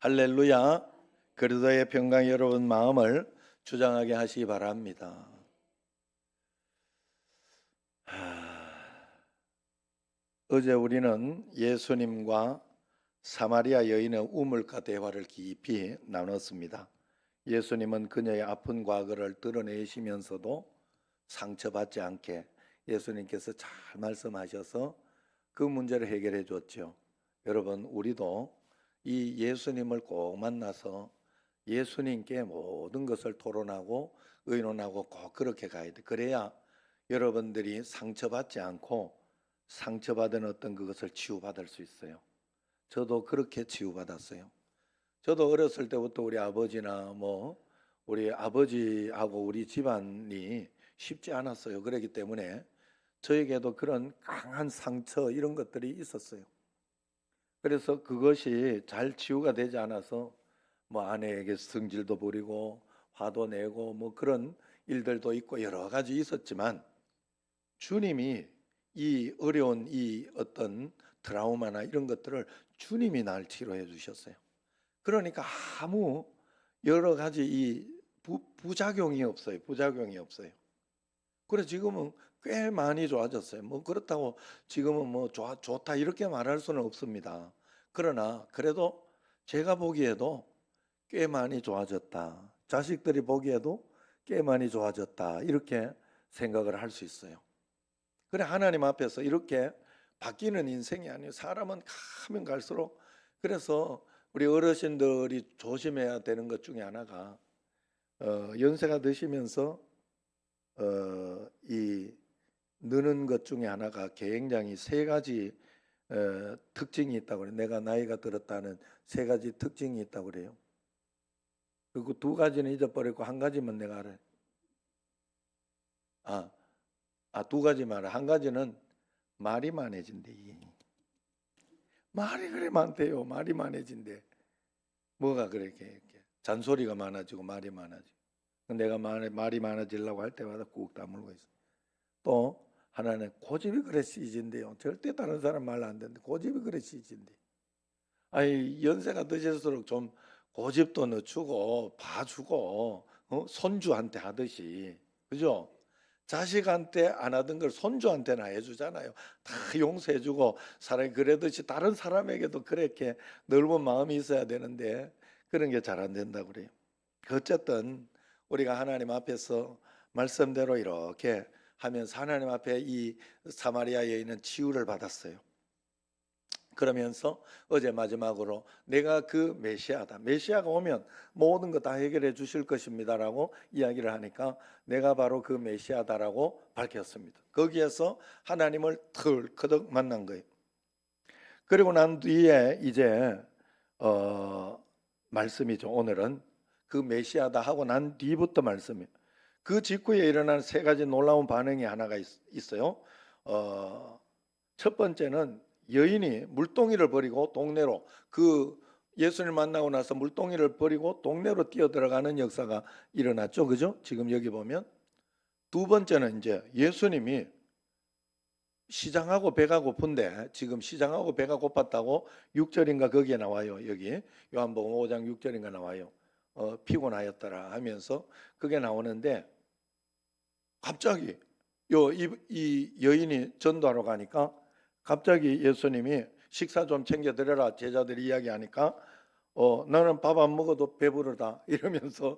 할렐루야. 그리스도의 평강이 여러분 마음을 주장하게 하시기 바랍니다. 어제 우리는 예수님과 사마리아 여인의 우물가 대화를 깊이 나눴습니다. 예수님은 그녀의 아픈 과거를 드러내시면서도 상처받지 않게 예수님께서 잘 말씀하셔서 그 문제를 해결해 줬죠. 여러분, 우리도 이 예수님을 꼭 만나서 예수님께 모든 것을 토론하고 의논하고 꼭 그렇게 가야 돼. 그래야 여러분들이 상처받지 않고 상처받은 어떤 그것을 치유받을 수 있어요. 저도 그렇게 치유받았어요. 저도 어렸을 때부터 우리 아버지나 우리 아버지하고 우리 집안이 쉽지 않았어요. 그렇기 때문에 저에게도 그런 강한 상처 이런 것들이 있었어요. 그래서 그것이 잘 치유가 되지 않아서 아내에게 성질도 부리고 화도 내고 그런 일들도 있고 여러 가지 있었지만 주님이 이 어려운 이 어떤 트라우마나 이런 것들을 주님이 날 치료해 주셨어요. 그러니까 아무 여러 가지 이 부작용이 없어요. 부작용이 없어요. 그래 지금은 꽤 많이 좋아졌어요. 그렇다고 지금은 좋다 이렇게 말할 수는 없습니다. 그러나 그래도 제가 보기에도 꽤 많이 좋아졌다. 자식들이 보기에도 꽤 많이 좋아졌다. 이렇게 생각을 할 수 있어요. 그래 하나님 앞에서 이렇게 바뀌는 인생이 아니에요. 사람은 가면 갈수록. 그래서 우리 어르신들이 조심해야 되는 것 중에 하나가 연세가 드시면서 이 느는 것 중에 하나가 굉장히 세 가지 특징이 있다고 그래요. 내가 나이가 들었다는 세 가지 특징이 있다고 그래요. 그리고 두 가지는 잊어버리고 한 가지만 내가 알아요. 두 가지만 알아. 한 가지는 말이 많아진대. 말이 그래 많대요. 말이 많아진대. 뭐가 그렇게 이렇게 잔소리가 많아지고 말이 많아지고. 내가 말이 많아지려고 할 때마다 꾹 다물고 있어. 또 하나는 고집이 그래 시진대요. 절대 다른 사람 말 안 듣는데 고집이 그래 시진대. 아니 연세가 드실수록 좀 고집도 늦추고 봐주고 손주한테 하듯이, 그죠? 자식한테 안 하던 걸 손주한테나 해주잖아요. 다 용서해주고 사람이 그러듯이 다른 사람에게도 그렇게 넓은 마음이 있어야 되는데 그런 게 잘 안 된다고 그래요. 어쨌든 우리가 하나님 앞에서 말씀대로 이렇게 하면서 하나님 앞에 이 사마리아 여인은 치유를 받았어요. 그러면서 어제 마지막으로 내가 그 메시아다. 메시아가 오면 모든 거 다 해결해 주실 것입니다라고 이야기를 하니까 내가 바로 그 메시아다라고 밝혔습니다. 거기에서 하나님을 털커덕 만난 거예요. 그리고 난 뒤에 이제 말씀이죠. 오늘은 그 메시아다 하고 난 뒤부터 말씀이에요. 그 직후에 일어난 세 가지 놀라운 반응이 하나가 있어요. 첫 번째는 여인이 물동이를 버리고 동네로, 그 예수님을 만나고 나서 물동이를 버리고 동네로 뛰어들어가는 역사가 일어났죠. 그죠? 지금 여기 보면. 두 번째는 이제 예수님이 시장하고 배가 고픈데, 지금 시장하고 배가 고팠다고 6절인가 거기에 나와요. 여기 요한복음 5장 6절인가 나와요. 피곤하였더라 하면서 그게 나오는데 갑자기 이 여인이 전도하러 가니까 갑자기 예수님이 식사 좀 챙겨 드려라 제자들이 이야기하니까 나는 밥 안 먹어도 배부르다 이러면서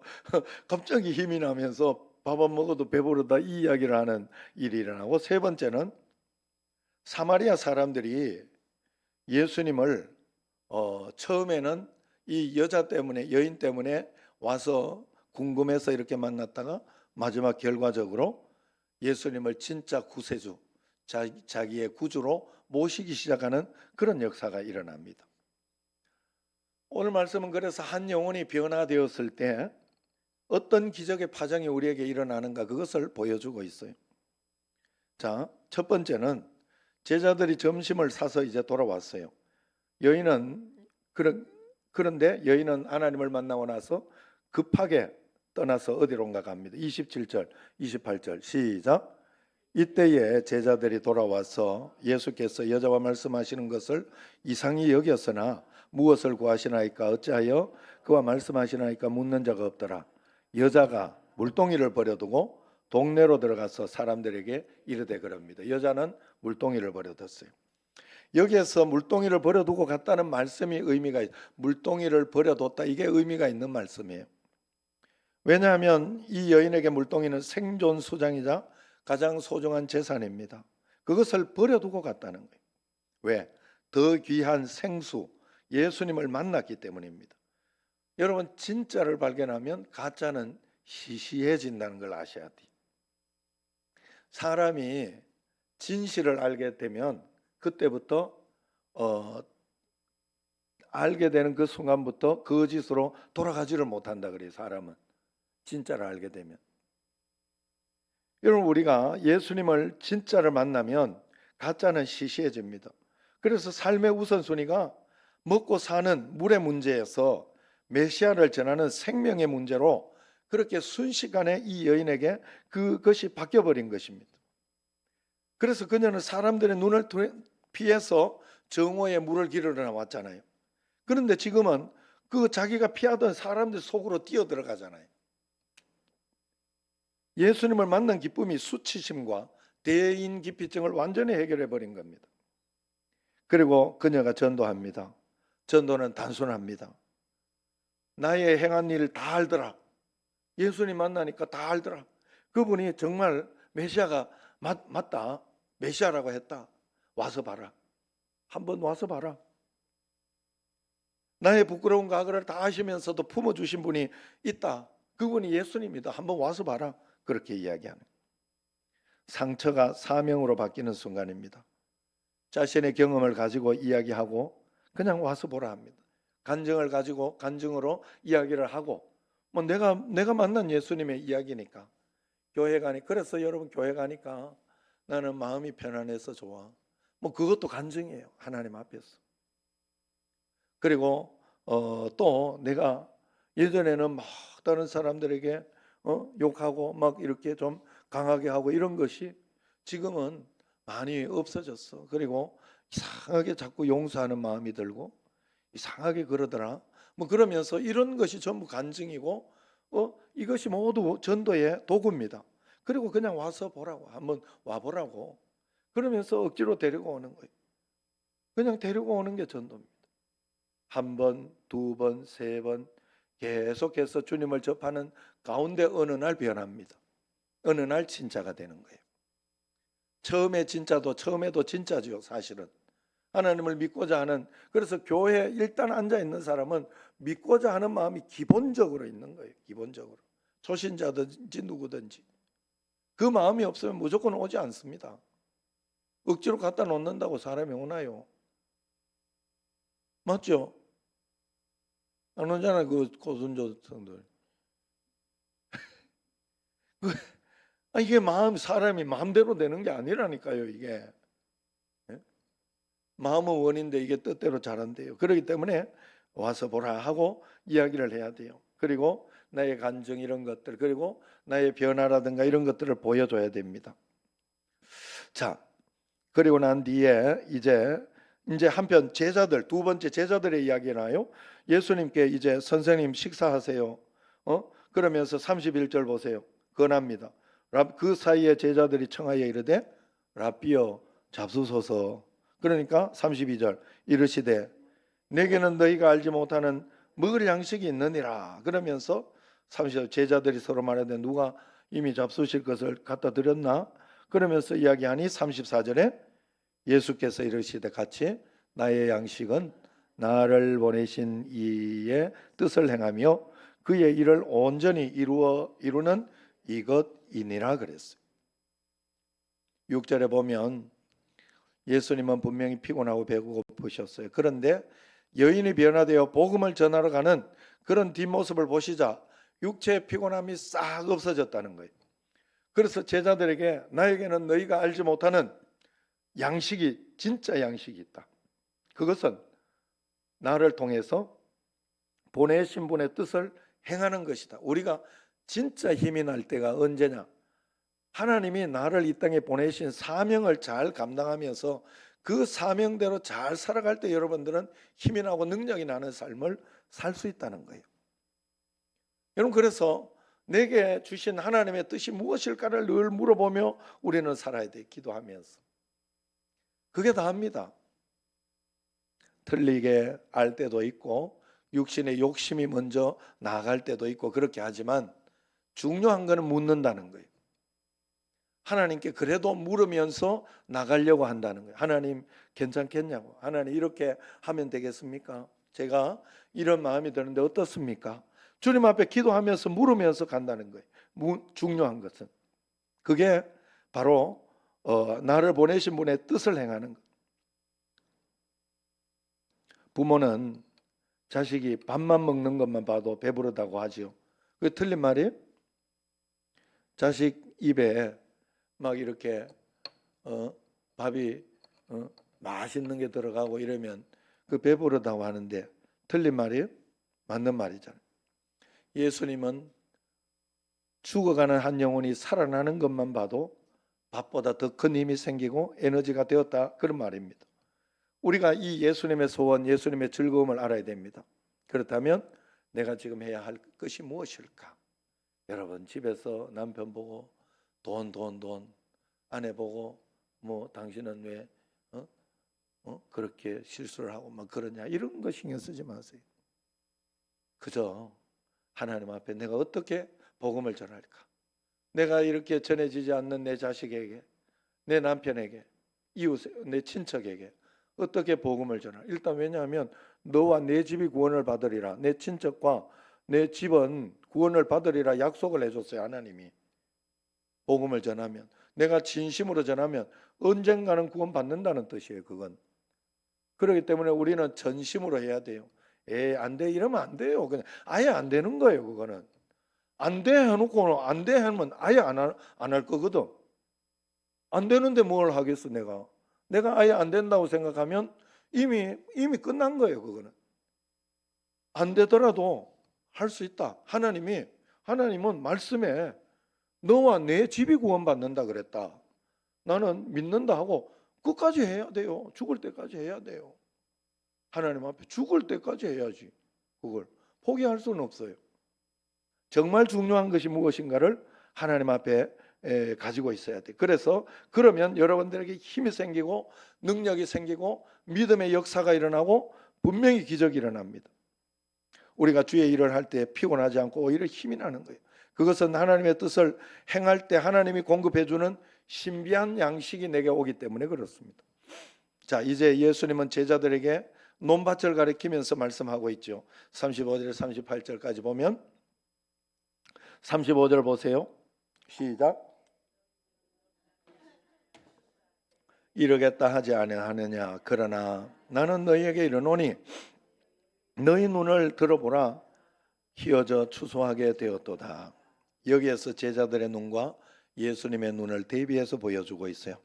갑자기 힘이 나면서 밥 안 먹어도 배부르다 이 이야기를 하는 일이 일어나고, 세 번째는 사마리아 사람들이 예수님을 처음에는 이 여자 때문에, 여인 때문에 와서 궁금해서 이렇게 만났다가 마지막 결과적으로 예수님을 진짜 구세주, 자기의 구주로 모시기 시작하는 그런 역사가 일어납니다. 오늘 말씀은 그래서 한 영혼이 변화되었을 때 어떤 기적의 파장이 우리에게 일어나는가, 그것을 보여주고 있어요. 자, 첫 번째는 제자들이 점심을 사서 이제 돌아왔어요. 그런데 여인은 하나님을 만나고 나서 급하게 떠나서 어디론가 갑니다. 27절, 28절 시작. 이때에 제자들이 돌아와서 예수께서 여자와 말씀하시는 것을 이상히 여겼으나 무엇을 구하시나이까? 어찌하여 그와 말씀하시나이까? 묻는 자가 없더라. 여자가 물동이를 버려두고 동네로 들어가서 사람들에게 이르되 그럽니다. 여자는 물동이를 버려뒀어요. 여기에서 물동이를 버려두고 갔다는 말씀이 의미가 있어요. 물동이를 버려뒀다, 이게 의미가 있는 말씀이에요. 왜냐하면 이 여인에게 물동이는 생존 수장이자 가장 소중한 재산입니다. 그것을 버려두고 갔다는 거예요. 왜? 더 귀한 생수 예수님을 만났기 때문입니다. 여러분, 진짜를 발견하면 가짜는 시시해진다는 걸 아셔야 돼요. 사람이 진실을 알게 되면 그때부터 알게 되는 그 순간부터 거짓으로 돌아가지를 못한다 그래요. 사람은 진짜를 알게 되면. 여러분, 우리가 예수님을 진짜를 만나면 가짜는 시시해집니다. 그래서 삶의 우선순위가 먹고 사는 물의 문제에서 메시아를 전하는 생명의 문제로 그렇게 순식간에 이 여인에게 그것이 바뀌어버린 것입니다. 그래서 그녀는 사람들의 눈을 피해서 정오의 물을 기르러 나왔잖아요. 그런데 지금은 그 자기가 피하던 사람들 속으로 뛰어들어가잖아요. 예수님을 만난 기쁨이 수치심과 대인기피증을 완전히 해결해 버린 겁니다. 그리고 그녀가 전도합니다. 전도는 단순합니다. 나의 행한 일을 다 알더라. 예수님 만나니까 다 알더라. 그분이 정말 메시아가 맞다. 메시아라고 했다. 와서 봐라. 한번 와서 봐라. 나의 부끄러운 과거를 다 아시면서도 품어주신 분이 있다. 그분이 예수님이다. 한번 와서 봐라. 그렇게 이야기하는. 상처가 사명으로 바뀌는 순간입니다. 자신의 경험을 가지고 이야기하고 그냥 와서 보라 합니다. 간증을 가지고 간증으로 이야기를 하고, 뭐 내가 만난 예수님의 이야기니까 교회 가니, 그래서 여러분 교회 가니까 나는 마음이 편안해서 좋아. 뭐 그것도 간증이에요. 하나님 앞에서. 그리고 또 내가 예전에는 막 다른 사람들에게 욕하고 막 이렇게 좀 강하게 하고 이런 것이 지금은 많이 없어졌어. 그리고 이상하게 자꾸 용서하는 마음이 들고 이상하게 그러더라. 뭐 그러면서 이런 것이 전부 간증이고 이것이 모두 전도의 도구입니다. 그리고 그냥 와서 보라고, 한번 와보라고. 그러면서 억지로 데리고 오는 거예요. 그냥 데리고 오는 게 전도입니다. 한 번, 두 번, 세 번 계속해서 주님을 접하는 가운데 어느 날 변합니다. 어느 날 진짜가 되는 거예요. 처음에도 진짜죠, 사실은. 하나님을 믿고자 하는, 그래서 교회에 일단 앉아 있는 사람은 믿고자 하는 마음이 기본적으로 있는 거예요. 기본적으로. 초신자든지 누구든지. 그 마음이 없으면 무조건 오지 않습니다. 억지로 갖다 놓는다고 사람이 오나요? 맞죠? 안 오잖아요, 그 고순조 성들. 이게 사람이 마음대로 되는 게 아니라니까요, 이게. 마음은 원인데 이게 뜻대로 잘 안 돼요. 그렇기 때문에 와서 보라 하고 이야기를 해야 돼요. 그리고 나의 간증 이런 것들, 그리고 나의 변화라든가 이런 것들을 보여줘야 됩니다. 자, 그리고 난 뒤에 이제 한편 제자들, 두 번째 제자들의 이야기 나요. 예수님께 이제 선생님 식사하세요. 그러면서 31절 보세요. 권합니다. 그 사이에 제자들이 청하여 이르되 랍비여 잡수소서. 그러니까 32절 이르시되 내게는 너희가 알지 못하는 먹을 양식이 있느니라. 그러면서 30절 제자들이 서로 말하되 누가 이미 잡수실 것을 갖다 드렸나? 그러면서 이야기하니 34절에 예수께서 이르시되 같이 나의 양식은 나를 보내신 이의 뜻을 행하며 그의 일을 온전히 이루는 이것이니라 그랬어요. 6절에 보면 예수님은 분명히 피곤하고 배고프셨어요. 그런데 여인이 변화되어 복음을 전하러 가는 그런 뒷모습을 보시자 육체의 피곤함이 싹 없어졌다는 거예요. 그래서 제자들에게 나에게는 너희가 알지 못하는 양식이, 진짜 양식이 있다. 그것은 나를 통해서 보내신 분의 뜻을 행하는 것이다. 우리가 진짜 힘이 날 때가 언제냐? 하나님이 나를 이 땅에 보내신 사명을 잘 감당하면서 그 사명대로 잘 살아갈 때 여러분들은 힘이 나고 능력이 나는 삶을 살 수 있다는 거예요. 여러분, 그래서 내게 주신 하나님의 뜻이 무엇일까를 늘 물어보며 우리는 살아야 돼. 기도하면서. 그게 다입니다. 틀리게 알 때도 있고 육신의 욕심이 먼저 나아갈 때도 있고 그렇게 하지만 중요한 거는 묻는다는 거예요. 하나님께 그래도 물으면서 나가려고 한다는 거예요. 하나님 괜찮겠냐고. 하나님 이렇게 하면 되겠습니까? 제가 이런 마음이 드는데 어떻습니까? 주님 앞에 기도하면서 물으면서 간다는 거예요. 중요한 것은 그게 바로 나를 보내신 분의 뜻을 행하는 것. 부모는 자식이 밥만 먹는 것만 봐도 배부르다고 하지요. 그게 틀린 말이에요? 자식 입에 막 이렇게 밥이 맛있는 게 들어가고 이러면 그 배부르다고 하는데 틀린 말이에요? 맞는 말이잖아요. 예수님은 죽어가는 한 영혼이 살아나는 것만 봐도 밥보다 더 큰 힘이 생기고 에너지가 되었다, 그런 말입니다. 우리가 이 예수님의 소원, 예수님의 즐거움을 알아야 됩니다. 그렇다면 내가 지금 해야 할 것이 무엇일까? 여러분, 집에서 남편 보고 돈 아내 보고 뭐 당신은 왜 그렇게 실수를 하고 막 그러냐, 이런 거 신경 쓰지 마세요. 그저 하나님 앞에 내가 어떻게 복음을 전할까? 내가 이렇게 전해지지 않는 내 자식에게, 내 남편에게, 이웃, 내 친척에게 어떻게 복음을 전할? 일단 왜냐하면 너와 내 집이 구원을 받으리라, 내 친척과 내 집은 구원을 받으리라 약속을 해줬어요. 하나님이. 복음을 전하면, 내가 진심으로 전하면 언젠가는 구원 받는다는 뜻이에요. 그건. 그렇기 때문에 우리는 전심으로 해야 돼요. 안 돼 이러면 안 돼요. 그냥 아예 안 되는 거예요. 그거는 안 돼 해놓고 안 돼 하면 아예 안 할 거거든. 안 되는데 뭘 하겠어. 내가 아예 안 된다고 생각하면 이미 끝난 거예요. 그거는 안 되더라도 할 수 있다. 하나님은 말씀에 너와 내 집이 구원받는다 그랬다. 나는 믿는다 하고 끝까지 해야 돼요. 죽을 때까지 해야 돼요. 하나님 앞에 죽을 때까지 해야지. 그걸 포기할 수는 없어요. 정말 중요한 것이 무엇인가를 하나님 앞에 가지고 있어야 돼. 그러면 여러분들에게 힘이 생기고 능력이 생기고 믿음의 역사가 일어나고 분명히 기적이 일어납니다. 우리가 주의 일을 할 때 피곤하지 않고 오히려 힘이 나는 거예요. 그것은 하나님의 뜻을 행할 때 하나님이 공급해 주는 신비한 양식이 내게 오기 때문에 그렇습니다. 자, 이제 예수님은 제자들에게 논밭을 가리키면서 말씀하고 있죠. 35절 38절까지 보면 35절 보세요. 시작. 이르겠다 하지 아니하느냐? 그러나 나는 너희에게 이르노니 너희 눈을 들어보라. 휘어져 추수하게 되었도다. 여기에서 제자들의 눈과 예수님의 눈을 대비해서 보여주고 있어요.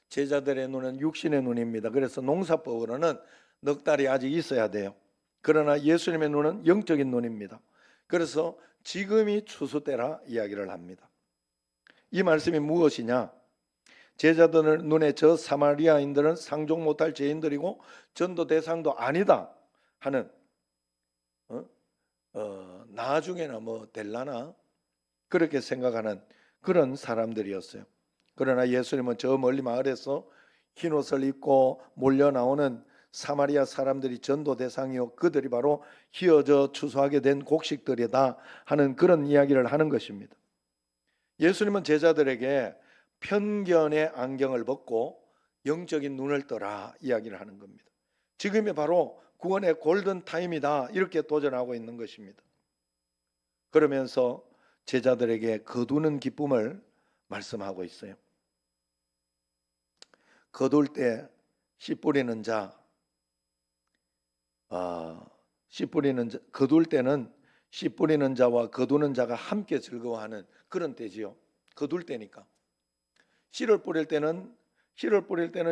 제자들의 눈은 육신의 눈입니다. 그래서 농사법으로는 넉 달이 아직 있어야 돼요. 그러나 예수님의 눈은 영적인 눈입니다. 그래서 지금이 추수 때라 이야기를 합니다. 이 말씀이 무엇이냐? 제자들 눈에 저 사마리아인들은 상종 못할 죄인들이고 전도 대상도 아니다 하는 나중에나 뭐 될라나 그렇게 생각하는 그런 사람들이었어요. 그러나 예수님은 저 멀리 마을에서 흰옷을 입고 몰려 나오는 사마리아 사람들이 전도 대상이요 그들이 바로 휘어져 추수하게 된 곡식들이다 하는 그런 이야기를 하는 것입니다. 예수님은 제자들에게 편견의 안경을 벗고 영적인 눈을 떠라 이야기를 하는 겁니다. 지금이 바로 구원의 골든 타임이다 이렇게 도전하고 있는 것입니다. 그러면서 제자들에게 거두는 기쁨을 말씀하고 있어요. 거둘 때 씨 뿌리는 자, 거둘 때는 씨 뿌리는 자와 거두는 자가 함께 즐거워하는 그런 때지요. 거둘 때니까. 씨를 뿌릴 때는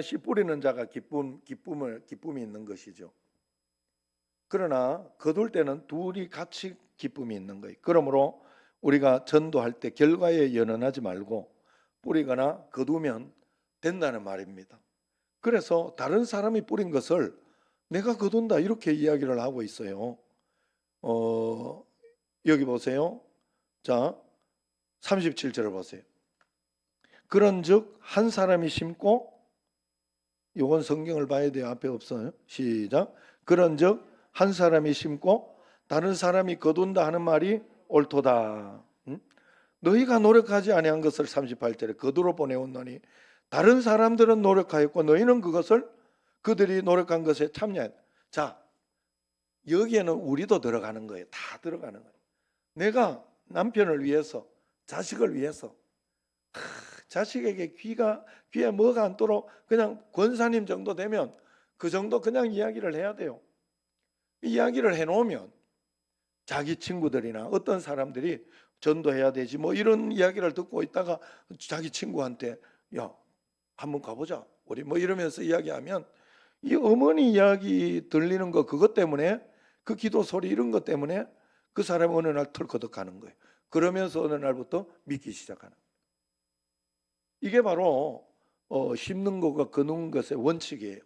씨 뿌리는 자가 기쁨이 있는 것이죠. 그러나 거둘 때는 둘이 같이 기쁨이 있는 거예요. 그러므로 우리가 전도할 때 결과에 연연하지 말고 뿌리거나 거두면 된다는 말입니다. 그래서 다른 사람이 뿌린 것을 내가 거둔다 이렇게 이야기를 하고 있어요. 여기 보세요. 자, 37절을 보세요. 그런즉 한 사람이 심고, 요건 성경을 봐야 돼요. 앞에 없어요. 시작. 그런즉 한 사람이 심고 다른 사람이 거둔다 하는 말이 옳도다. 너희가 노력하지 아니한 것을 38절에 거두러 보내었노니 다른 사람들은 노력하였고 너희는 그것을 그들이 노력한 것에 참여했다. 자, 여기에는 우리도 들어가는 거예요. 다 들어가는 거예요. 내가 남편을 위해서, 자식을 위해서, 자식에게 귀에 뭐가 안도록 그냥 권사님 정도 되면 그 정도 그냥 이야기를 해야 돼요. 이야기를 해놓으면 자기 친구들이나 어떤 사람들이 전도해야 되지 뭐 이런 이야기를 듣고 있다가 자기 친구한테 야 한번 가보자 우리 뭐 이러면서 이야기하면 이 어머니 이야기 들리는 거 그것 때문에 그 기도 소리 이런 것 때문에 그 사람이 어느 날 털커덕 가는 거예요. 그러면서 어느 날부터 믿기 시작하는 거예요. 이게 바로 심는 것과 거두는 것의 원칙이에요.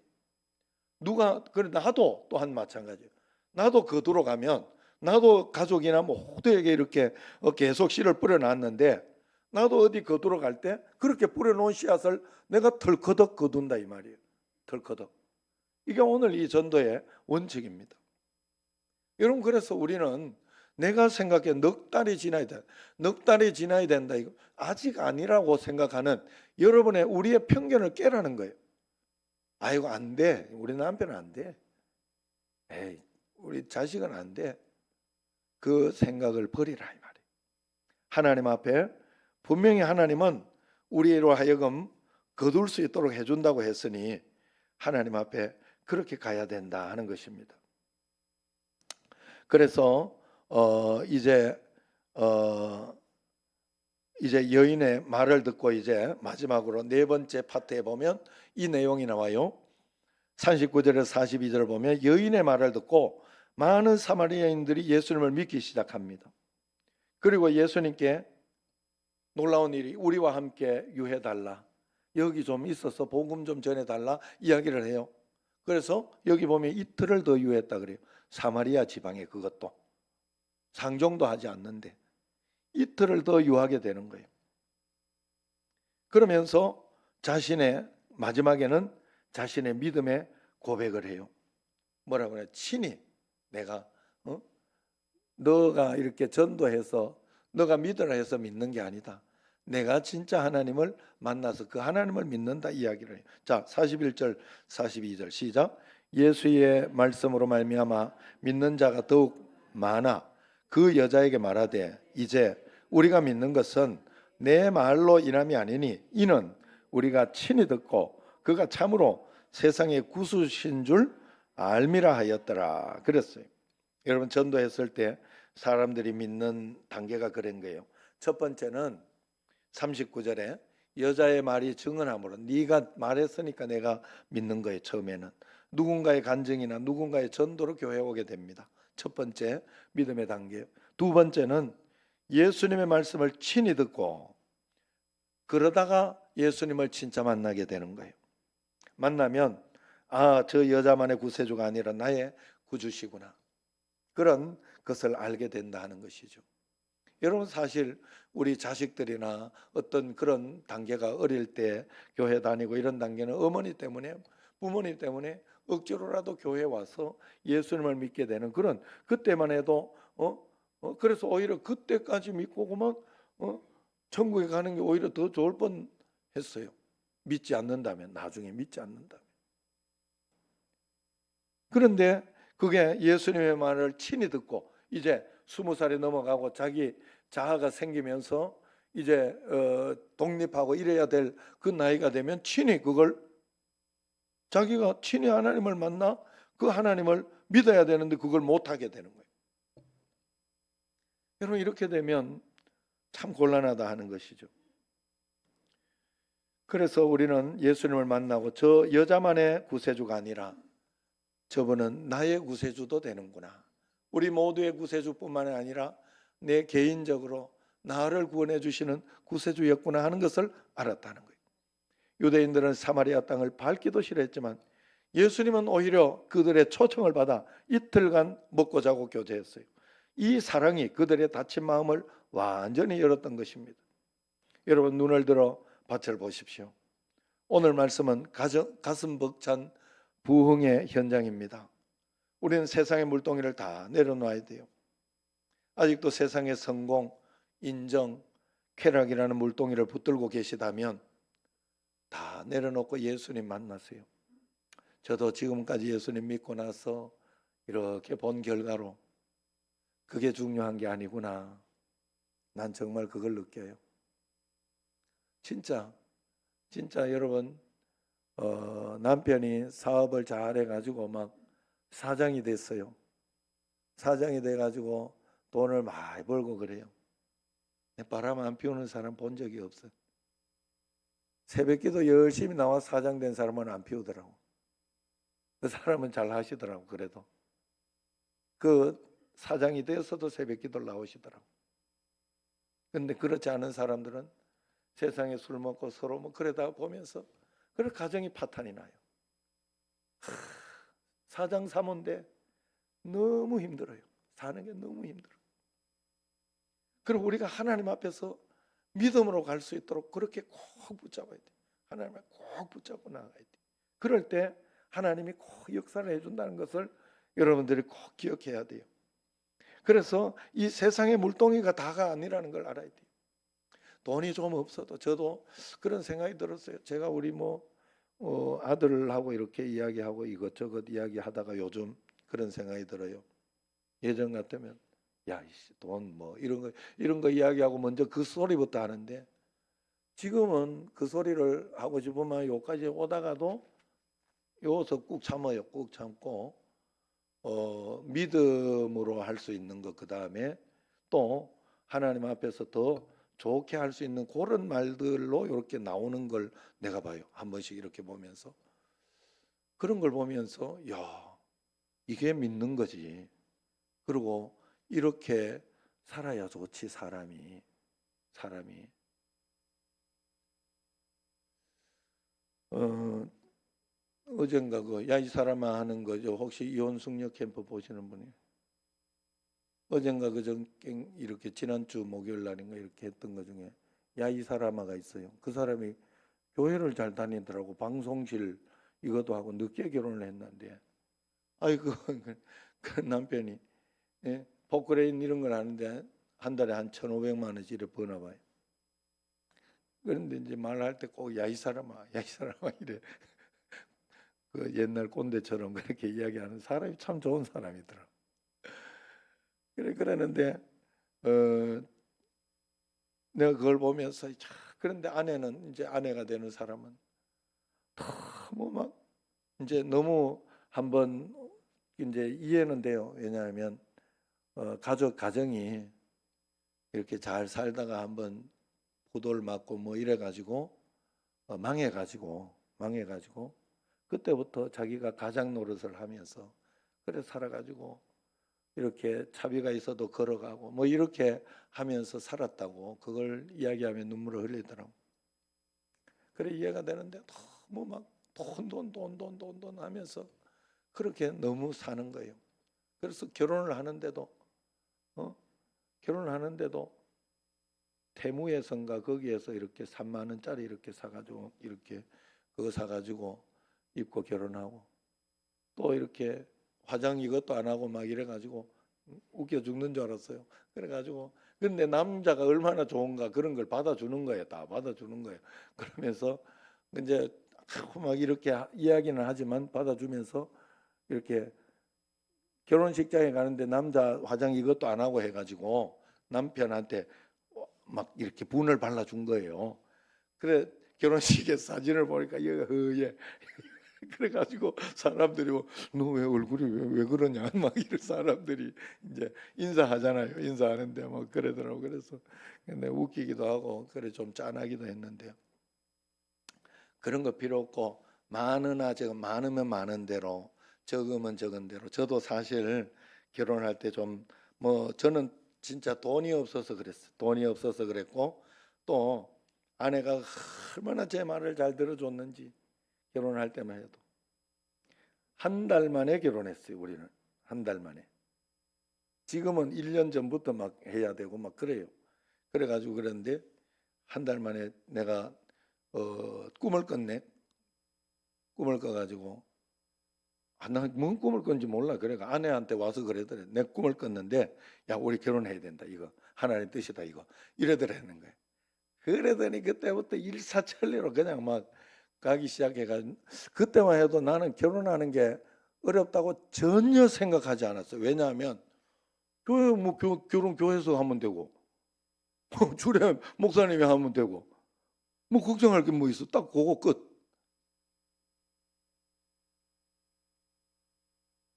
그래 나도 또한 마찬가지예요. 나도 거두러 가면 나도 가족이나 뭐 호두에게 이렇게 계속 씨를 뿌려놨는데 나도 어디 거두러 갈 때 그렇게 뿌려놓은 씨앗을 내가 털커덕 거둔다 이 말이에요. 털커덕. 이게 오늘 이 전도의 원칙입니다. 여러분 그래서 우리는 내가 생각해 넉 달이 지나야 돼. 넉 달이 지나야 된다. 이거 아직 아니라고 생각하는 여러분의 우리의 편견을 깨라는 거예요. 아이고 안 돼. 우리 남편은 안 돼. 에이, 우리 자식은 안 돼. 그 생각을 버리라 이 말이에요. 하나님 앞에 분명히 하나님은 우리로 하여금 거둘 수 있도록 해준다고 했으니 하나님 앞에 그렇게 가야 된다 하는 것입니다. 그래서 이제 여인의 말을 듣고 이제 마지막으로 네 번째 파트에 보면 이 내용이 나와요. 39절에서 42절을 보면 여인의 말을 듣고 많은 사마리아인들이 예수님을 믿기 시작합니다. 그리고 예수님께 놀라운 일이 우리와 함께 유해달라. 여기 좀 있어서 복음 좀 전해달라 이야기를 해요. 그래서 여기 보면 이틀을 더 유했다 그래요. 사마리아 지방에 그것도 상종도 하지 않는데 이틀을 더 유하게 되는 거예요. 그러면서 마지막에는 자신의 믿음의 고백을 해요. 뭐라고 해요? 친히 내가 너가 이렇게 전도해서 너가 믿으라 해서 믿는 게 아니다. 내가 진짜 하나님을 만나서 그 하나님을 믿는다 이야기를 해요. 자, 41절 42절 시작. 예수의 말씀으로 말미암아 믿는 자가 더욱 많아 그 여자에게 말하되 이제 우리가 믿는 것은 내 말로 인함이 아니니 이는 우리가 친히 듣고 그가 참으로 세상의 구주신 줄 알미라 하였더라 그랬어요. 여러분 전도했을 때 사람들이 믿는 단계가 그런 거예요. 첫 번째는 39절에 여자의 말이 증언함으로 네가 말했으니까 내가 믿는 거예요. 처음에는 누군가의 간증이나 누군가의 전도로 교회에 오게 됩니다. 첫 번째 믿음의 단계. 두 번째는 예수님의 말씀을 친히 듣고 그러다가 예수님을 진짜 만나게 되는 거예요. 만나면 저 여자만의 구세주가 아니라 나의 구주시구나. 그런 것을 알게 된다 하는 것이죠. 여러분 사실 우리 자식들이나 어떤 그런 단계가 어릴 때 교회 다니고 이런 단계는 어머니 때문에 부모님 때문에 억지로라도 교회에 와서 예수님을 믿게 되는 그런 그때만 해도 그래서 오히려 그때까지 믿고 그만 천국에 가는 게 오히려 더 좋을 뻔했어요. 믿지 않는다면 나중에 믿지 않는다면. 그런데 그게 예수님의 말을 친히 듣고 이제 20살이 넘어가고 자기 자아가 생기면서 이제 독립하고 이래야 될 그 나이가 되면 친히 그걸 자기가 친히 하나님을 만나 그 하나님을 믿어야 되는데 그걸 못하게 되는 거예요. 여러분 이렇게 되면 참 곤란하다 하는 것이죠. 그래서 우리는 예수님을 만나고 저 여자만의 구세주가 아니라 저분은 나의 구세주도 되는구나. 우리 모두의 구세주뿐만 아니라 내 개인적으로 나를 구원해 주시는 구세주였구나 하는 것을 알았다는 거예요. 유대인들은 사마리아 땅을 밟기도 싫어했지만 예수님은 오히려 그들의 초청을 받아 이틀간 먹고 자고 교제했어요. 이 사랑이 그들의 닫힌 마음을 완전히 열었던 것입니다. 여러분, 눈을 들어 밭을 보십시오. 오늘 말씀은 가슴 벅찬 부흥의 현장입니다. 우리는 세상의 물동이를 다 내려놔야 돼요. 아직도 세상의 성공, 인정, 쾌락이라는 물동이를 붙들고 계시다면 다 내려놓고 예수님 만나세요. 저도 지금까지 예수님 믿고 나서 이렇게 본 결과로 그게 중요한 게 아니구나. 난 정말 그걸 느껴요. 진짜 여러분, 남편이 사업을 잘 해가지고 막 사장이 됐어요. 사장이 돼가지고 돈을 많이 벌고 그래요. 바람 안 피우는 사람 본 적이 없어요. 새벽기도 열심히 나와 사장 된 사람은 안 피우더라고. 그 사람은 잘 하시더라고. 그래도 그 사장이 되어서도 새벽기도를 나오시더라고. 근데 그렇지 않은 사람들은 세상에 술 먹고 서로 뭐 그러다 보면서 그래 가정이 파탄이 나요. 사장 사모인데 너무 힘들어요. 사는 게 너무 힘들어요. 그리고 우리가 하나님 앞에서 믿음으로 갈 수 있도록 그렇게 꼭 붙잡아야 돼. 하나님을 꼭 붙잡고 나가야 돼. 그럴 때 하나님이 꼭 역사를 해준다는 것을 여러분들이 꼭 기억해야 돼요. 그래서 이 세상의 물동이가 다가 아니라는 걸 알아야 돼요. 돈이 좀 없어도 저도 그런 생각이 들었어요. 제가 우리 아들하고 이렇게 이야기하고 이것저것 이야기하다가 요즘 그런 생각이 들어요. 예전 같으면 야, 돈 이런 거 이야기하고 먼저 그 소리부터 하는데 지금은 그 소리를 하고 싶으면 여기까지 오다가도 여기서 꾹 참아요. 꾹 참고 믿음으로 할 수 있는 것, 그 다음에 또 하나님 앞에서 더 좋게 할 수 있는 그런 말들로 이렇게 나오는 걸 내가 봐요. 한 번씩 이렇게 보면서 그런 걸 보면서 야, 이게 믿는 거지. 그리고 이렇게 살아야 좋지. 사람이 어젠가 야 이 사람아 하는 거죠. 혹시 이혼숙녀 캠프 보시는 분이 어젠가 이렇게 지난주 목요일 날인가 이렇게 했던 것 중에 야 이 사람아가 있어요. 그 사람이 교회를 잘 다니더라고. 방송실 이것도 하고 늦게 결혼을 했는데 아이고 그 남편이 포크레인 이런 걸 하는데 한 달에 한 1,500만 원씩 버나 봐요. 그런데 이제 말할 때 꼭 야 이 사람아 이래. 그 옛날 꼰대처럼 그렇게 이야기하는 사람이 참 좋은 사람이더라. 그러는데 내가 그걸 보면서 그런데 아내는 이제 아내가 되는 사람은 너무 막 이제 너무 한번 이제 이해는 돼요. 왜냐하면 가정이 이렇게 잘 살다가 한번 부도를 맞고 뭐 이래가지고 망해가지고 그때부터 자기가 가장 노릇을 하면서 그래 살아가지고 이렇게 차비가 있어도 걸어가고 뭐 이렇게 하면서 살았다고 그걸 이야기하면 눈물을 흘리더라고. 그래 이해가 되는데 너무 막 돈 하면서 그렇게 너무 사는 거예요. 그래서 결혼을 하는데도 태무에선가 거기에서 이렇게 3만 원짜리 이렇게 사가지고 이렇게 그거 사가지고 입고 결혼하고 또 이렇게 화장 이것도 안 하고 막 이래가지고 웃겨 죽는 줄 알았어요. 그래가지고 근데 남자가 얼마나 좋은가 그런 걸 받아주는 거예요. 다 받아주는 거예요. 그러면서 이제 막 이렇게 이야기는 하지만 받아주면서 이렇게 결혼식장에 가는데 남자 화장 이것도 안 하고 해가지고 남편한테 막 이렇게 분을 발라준 거예요. 그래 결혼식에 사진을 보니까 얘가 그래가지고 사람들이 너 왜 얼굴이 왜 그러냐 막 이런 사람들이 이제 인사하잖아요. 인사하는데 뭐 그러더라고. 그래서 근데 웃기기도 하고 그래 좀 짠하기도 했는데요. 그런 거 필요 없고 많으면 많은 대로 적으면 적은 대로 저도 사실 결혼할 때 좀 저는 진짜 돈이 없어서 그랬어요. 돈이 없어서 그랬고 또 아내가 얼마나 제 말을 잘 들어줬는지 결혼할 때만 해도. 한 달 만에 결혼했어요. 우리는 한 달 만에. 지금은 1년 전부터 막 해야 되고 막 그래요. 그래가지고 그런데 한 달 만에 내가 꿈을 꿨네. 꿈을 꿔가지고 나뭔 꿈을 꿨는지 몰라. 그래가 아내한테 와서 그러더래. 내 꿈을 꿨는데 야 우리 결혼해야 된다 이거. 하나님의 뜻이다 이거. 이러더라는 거예요. 그러더니 그때부터 일사천리로 그냥 막 가기 시작해가지고 그때만 해도 나는 결혼하는 게 어렵다고 전혀 생각하지 않았어요. 왜냐하면 교회 뭐 결혼 교회에서 하면 되고 주례 목사님이 하면 되고 뭐 걱정할 게 뭐 있어. 딱 그거 끝.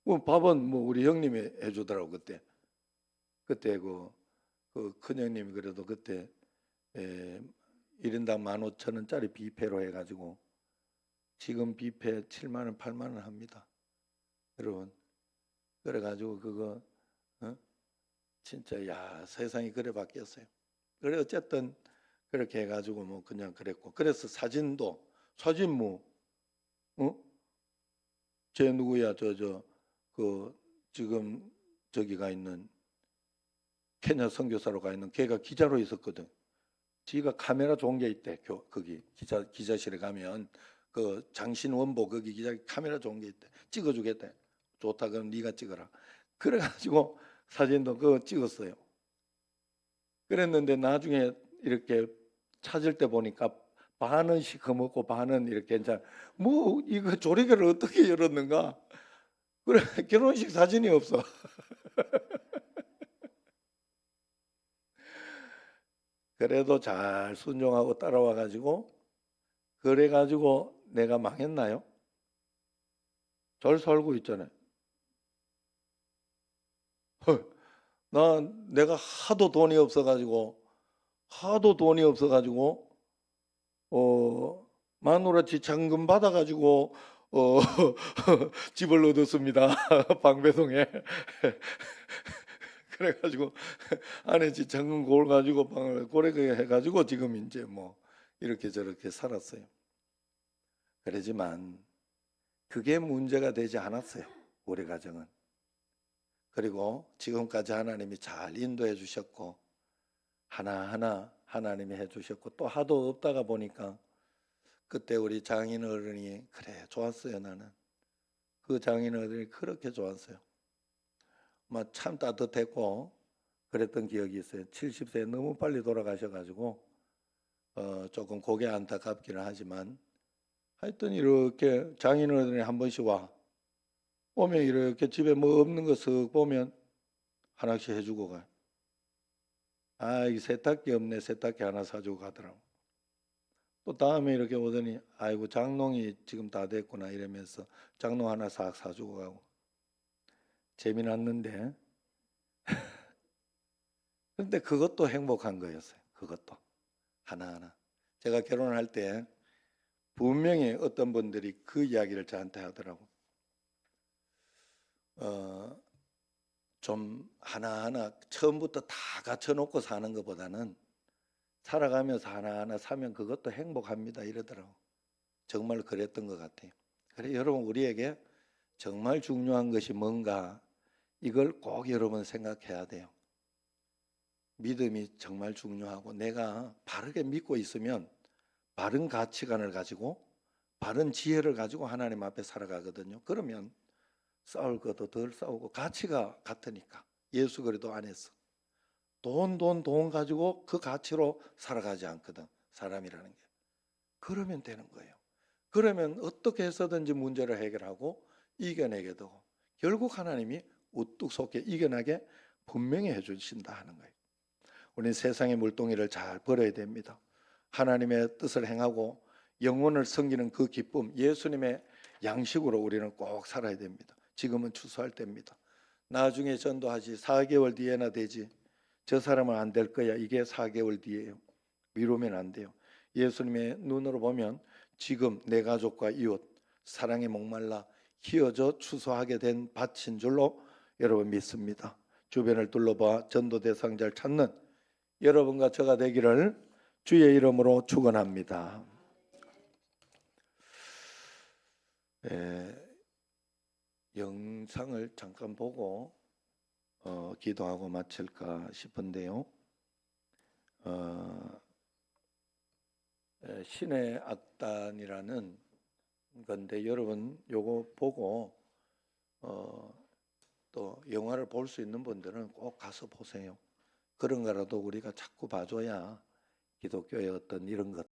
뭐 밥은 뭐 우리 형님이 해주더라고 그때. 그때 그 큰형님이 그래도 그때 1인당 15,000원짜리 뷔페로 해가지고 지금 뷔페 7만 원, 8만 원 합니다. 여러분. 그래가지고 그거 진짜 야 세상이 그래 바뀌었어요. 그래 어쨌든 그렇게 해가지고 뭐 그냥 그랬고 그래서 사진 뭐 제 누구야 그 지금 저기가 있는 케냐 선교사로 가 있는 걔가 기자로 있었거든. 지가 카메라 좋은 게 있대. 거기 기자실에 가면 그 장신원보 거기 기자 카메라 좋은 게 있대. 찍어주겠대. 좋다 그럼 네가 찍어라. 그래가지고 사진도 그거 찍었어요. 그랬는데 나중에 이렇게 찾을 때 보니까 반은 시커멓고 반은 이렇게 이제 뭐 이거 조리개를 어떻게 열었는가? 그래 결혼식 사진이 없어. 그래도 잘 순종하고 따라와 가지고 그래 가지고 내가 망했나요? 잘 살고 있잖아요. 내가 하도 돈이 없어 가지고 마누라치 잔금 받아 가지고 집을 얻었습니다. 방배동에. 그래가지고 아내 집 잔금 그걸 가지고 방을 고래게 해가지고 지금 이제 뭐 이렇게 저렇게 살았어요. 그러지만 그게 문제가 되지 않았어요. 우리 가정은. 그리고 지금까지 하나님이 잘 인도해 주셨고 하나하나 하나님이 해 주셨고 또 하도 없다가 보니까 그때 우리 장인 어른이 그래 좋았어요. 나는 그 장인 어른이 그렇게 좋았어요. 막 참 따뜻했고 그랬던 기억이 있어요. 70세 너무 빨리 돌아가셔가지고 조금 고개 안타깝기는 하지만 하여튼 이렇게 장인어른이 한 번씩 오면 이렇게 집에 뭐 없는 거 쓱 보면 하나씩 해주고 가요. 이 세탁기 없네. 세탁기 하나 사주고 가더라고. 또 다음에 이렇게 오더니 아이고 장롱이 지금 다 됐구나 이러면서 장롱 하나 싹 사주고 가고 재미났는데 근데 그것도 행복한 거였어요. 그것도 하나하나. 제가 결혼할 때 분명히 어떤 분들이 그 이야기를 저한테 하더라고. 좀 하나하나 처음부터 다 갖춰놓고 사는 것보다는 살아가면서 하나하나 사면 그것도 행복합니다 이러더라고. 정말 그랬던 것 같아요. 그래 여러분 우리에게 정말 중요한 것이 뭔가 이걸 꼭 여러분 생각해야 돼요. 믿음이 정말 중요하고 내가 바르게 믿고 있으면 바른 가치관을 가지고 바른 지혜를 가지고 하나님 앞에 살아가거든요. 그러면 싸울 것도 덜 싸우고 가치가 같으니까. 예수 그리스도 안에서 돈 가지고 그 가치로 살아가지 않거든 사람이라는 게. 그러면 되는 거예요. 그러면 어떻게 해서든지 문제를 해결하고 이겨내게 되고 결국 하나님이 우뚝 솟게 이겨나게 분명히 해주신다 하는 거예요. 우리는 세상의 물동이를 잘 버려야 됩니다. 하나님의 뜻을 행하고 영혼을 섬기는 그 기쁨, 예수님의 양식으로 우리는 꼭 살아야 됩니다. 지금은 추수할 때입니다. 나중에 전도하지 4개월 뒤에나 되지. 저 사람은 안 될 거야. 이게 4개월 뒤에요. 미루면 안 돼요. 예수님의 눈으로 보면 지금 내 가족과 이웃 사랑에 목말라 희어져 추수하게 된 밭인 줄로 여러분 믿습니다. 주변을 둘러봐 전도 대상자를 찾는 여러분과 저가 되기를 주의 이름으로 축원합니다. 영상을 잠깐 보고 기도하고 마칠까 싶은데요. 신의 악단이라는 건데 여러분 요거 보고 또 영화를 볼 수 있는 분들은 꼭 가서 보세요. 그런 거라도 우리가 자꾸 봐줘야 기독교의 어떤 이런 것